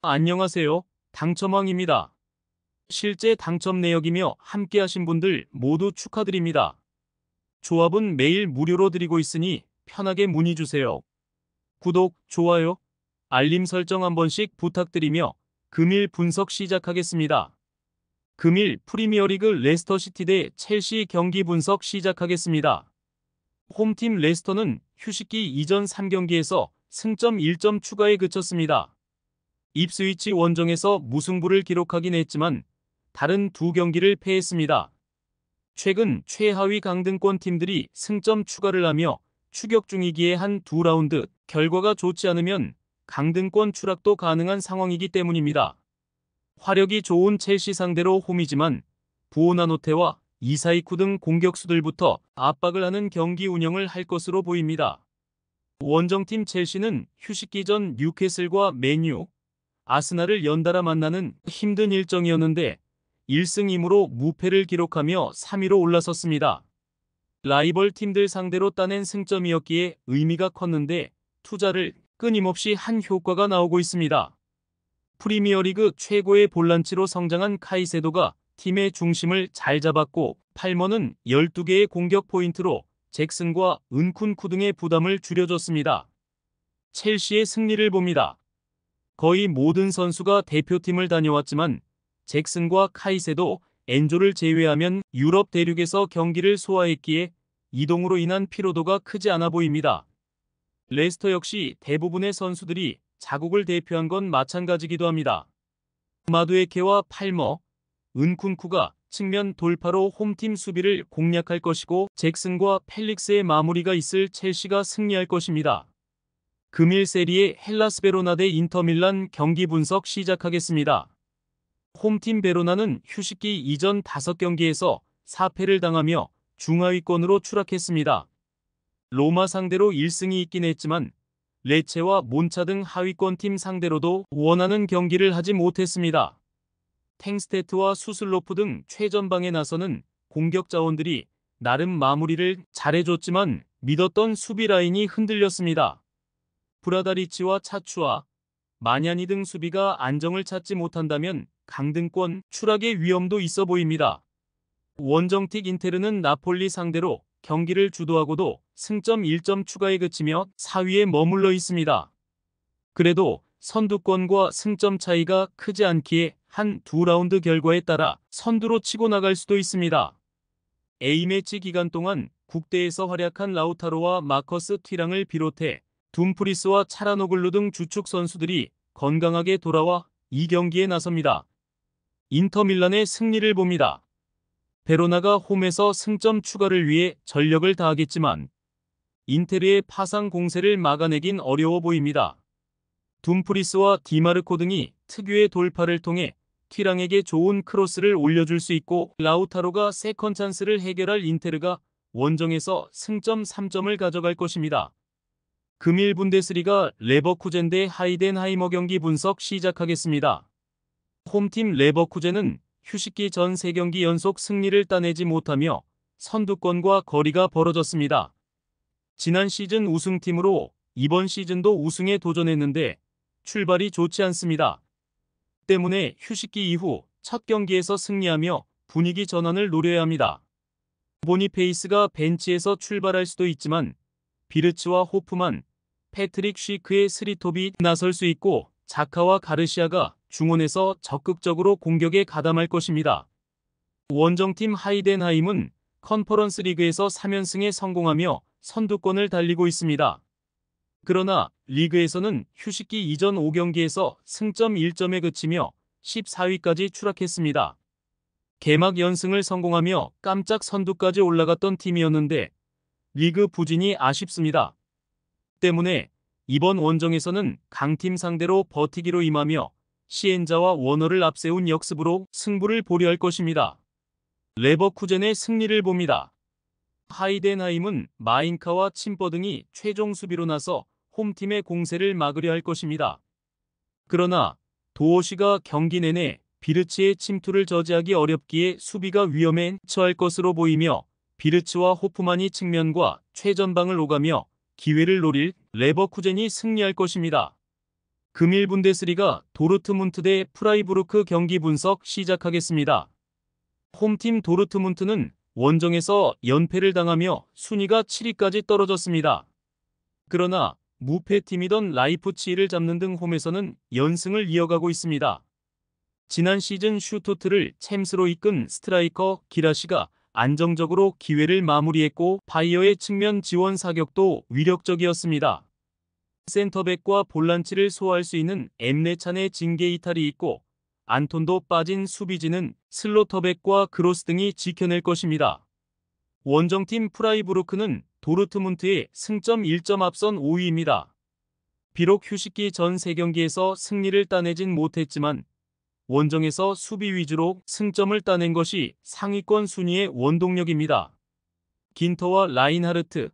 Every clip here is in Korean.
안녕하세요. 당첨왕입니다. 실제 당첨 내역이며 함께하신 분들 모두 축하드립니다. 조합은 매일 무료로 드리고 있으니 편하게 문의 주세요. 구독, 좋아요, 알림 설정 한 번씩 부탁드리며 금일 분석 시작하겠습니다. 금일 프리미어리그 레스터시티 대 첼시 경기 분석 시작하겠습니다. 홈팀 레스터는 휴식기 이전 3경기에서 승점 1점 추가에 그쳤습니다. 입스위치 원정에서 무승부를 기록하긴 했지만 다른 두 경기를 패했습니다. 최근 최하위 강등권 팀들이 승점 추가를 하며 추격 중이기에 한 두 라운드 결과가 좋지 않으면 강등권 추락도 가능한 상황이기 때문입니다. 화력이 좋은 첼시 상대로 홈이지만 부오나노테와 이사이쿠 등 공격수들부터 압박을 하는 경기 운영을 할 것으로 보입니다. 원정팀 첼시는 휴식기 전 뉴캐슬과 맨유, 아스날을 연달아 만나는 힘든 일정이었는데 1승 2무로 무패를 기록하며 3위로 올라섰습니다. 라이벌 팀들 상대로 따낸 승점이었기에 의미가 컸는데 투자를 끊임없이 한 효과가 나오고 있습니다. 프리미어리그 최고의 볼란치로 성장한 카이세도가 팀의 중심을 잘 잡았고 팔머는 12개의 공격 포인트로 잭슨과 은쿤쿠 등의 부담을 줄여줬습니다. 첼시의 승리를 봅니다. 거의 모든 선수가 대표팀을 다녀왔지만 잭슨과 카이세도, 엔조를 제외하면 유럽 대륙에서 경기를 소화했기에 이동으로 인한 피로도가 크지 않아 보입니다. 레스터 역시 대부분의 선수들이 자국을 대표한 건 마찬가지기도 합니다. 마두에케와 팔머, 은쿤쿠가 측면 돌파로 홈팀 수비를 공략할 것이고 잭슨과 펠릭스의 마무리가 있을 첼시가 승리할 것입니다. 금일 세리에 헬라스 베로나 대 인터밀란 경기 분석 시작하겠습니다. 홈팀 베로나는 휴식기 이전 5경기에서 4패를 당하며 중하위권으로 추락했습니다. 로마 상대로 1승이 있긴 했지만 레체와 몬차 등 하위권 팀 상대로도 원하는 경기를 하지 못했습니다. 탱스테트와 수슬로프 등 최전방에 나서는 공격 자원들이 나름 마무리를 잘해줬지만 믿었던 수비 라인이 흔들렸습니다. 브라다리치와 차추와 마냐니 등 수비가 안정을 찾지 못한다면 강등권 추락의 위험도 있어 보입니다. 원정팀 인테르는 나폴리 상대로 경기를 주도하고도 승점 1점 추가에 그치며 4위에 머물러 있습니다. 그래도 선두권과 승점 차이가 크지 않기에 한 두 라운드 결과에 따라 선두로 치고 나갈 수도 있습니다. A매치 기간 동안 국대에서 활약한 라우타로와 마커스 튀랑을 비롯해 둠프리스와 차라노글루 등 주축 선수들이 건강하게 돌아와 이 경기에 나섭니다. 인터밀란의 승리를 봅니다. 베로나가 홈에서 승점 추가를 위해 전력을 다하겠지만 인테르의 파상 공세를 막아내긴 어려워 보입니다. 둠프리스와 디마르코 등이 특유의 돌파를 통해 튀랑에게 좋은 크로스를 올려줄 수 있고 라우타로가 세컨 찬스를 해결할 인테르가 원정에서 승점 3점을 가져갈 것입니다. 금일 분데스리가 레버쿠젠 대 하이덴하이머 경기 분석 시작하겠습니다. 홈팀 레버쿠젠은 휴식기 전 3경기 연속 승리를 따내지 못하며 선두권과 거리가 벌어졌습니다. 지난 시즌 우승팀으로 이번 시즌도 우승에 도전했는데 출발이 좋지 않습니다. 때문에 휴식기 이후 첫 경기에서 승리하며 분위기 전환을 노려야 합니다. 보니페이스가 벤치에서 출발할 수도 있지만 비르츠와 호프만, 패트릭 쉬크의 스리톱이 나설 수 있고 자카와 가르시아가 중원에서 적극적으로 공격에 가담할 것입니다. 원정팀 하이덴하임은 컨퍼런스 리그에서 3연승에 성공하며 선두권을 달리고 있습니다. 그러나 리그에서는 휴식기 이전 5경기에서 승점 1점에 그치며 14위까지 추락했습니다. 개막 연승을 성공하며 깜짝 선두까지 올라갔던 팀이었는데 리그 부진이 아쉽습니다. 때문에 이번 원정에서는 강팀 상대로 버티기로 임하며 시엔자와 워너를 앞세운 역습으로 승부를 보려 할 것입니다. 레버쿠젠의 승리를 봅니다. 하이덴하임은 마인카와 침퍼 등이 최종 수비로 나서 홈팀의 공세를 막으려 할 것입니다. 그러나 도어시가 경기 내내 비르츠의 침투를 저지하기 어렵기에 수비가 위험에 처할 것으로 보이며 비르츠와 호프만이 측면과 최전방을 오가며 기회를 노릴 레버쿠젠이 승리할 것입니다. 금일 분데스리가 도르트문트 대 프라이부르크 경기 분석 시작하겠습니다. 홈팀 도르트문트는 원정에서 연패를 당하며 순위가 7위까지 떨어졌습니다. 그러나 무패팀이던 라이프치히를 잡는 등 홈에서는 연승을 이어가고 있습니다. 지난 시즌 슈투트를 챔스로 이끈 스트라이커 기라시가 안정적으로 기회를 마무리했고 바이어의 측면 지원 사격도 위력적이었습니다. 센터백과 볼란치를 소화할 수 있는 엠레찬의 징계 이탈이 있고 안톤도 빠진 수비진은 슬로터백과 크로스 등이 지켜낼 것입니다. 원정팀 프라이부르크는 도르트문트의 승점 1점 앞선 5위입니다. 비록 휴식기 전 3경기에서 승리를 따내진 못했지만 원정에서 수비 위주로 승점을 따낸 것이 상위권 순위의 원동력입니다. 긴터와 라인하르트,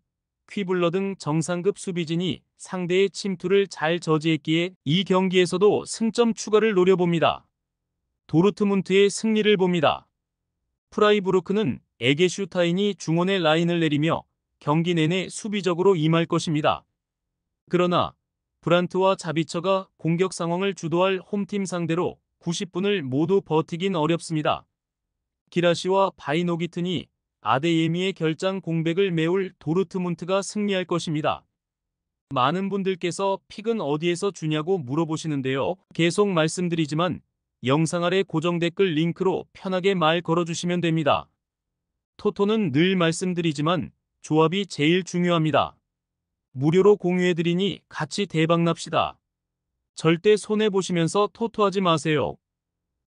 퀴블러 등 정상급 수비진이 상대의 침투를 잘 저지했기에 이 경기에서도 승점 추가를 노려봅니다. 도르트문트의 승리를 봅니다. 프라이부르크는 에게슈타인이 중원의 라인을 내리며 경기 내내 수비적으로 임할 것입니다. 그러나 브란트와 자비처가 공격 상황을 주도할 홈팀 상대로 90분을 모두 버티긴 어렵습니다. 기라시와 바이노기튼이 아데예미의 결장 공백을 메울 도르트문트가 승리할 것입니다. 많은 분들께서 픽은 어디에서 주냐고 물어보시는데요. 계속 말씀드리지만 영상 아래 고정 댓글 링크로 편하게 말 걸어주시면 됩니다. 토토는 늘 말씀드리지만 조합이 제일 중요합니다. 무료로 공유해드리니 같이 대박납시다. 절대 손해보시면서 토토하지 마세요.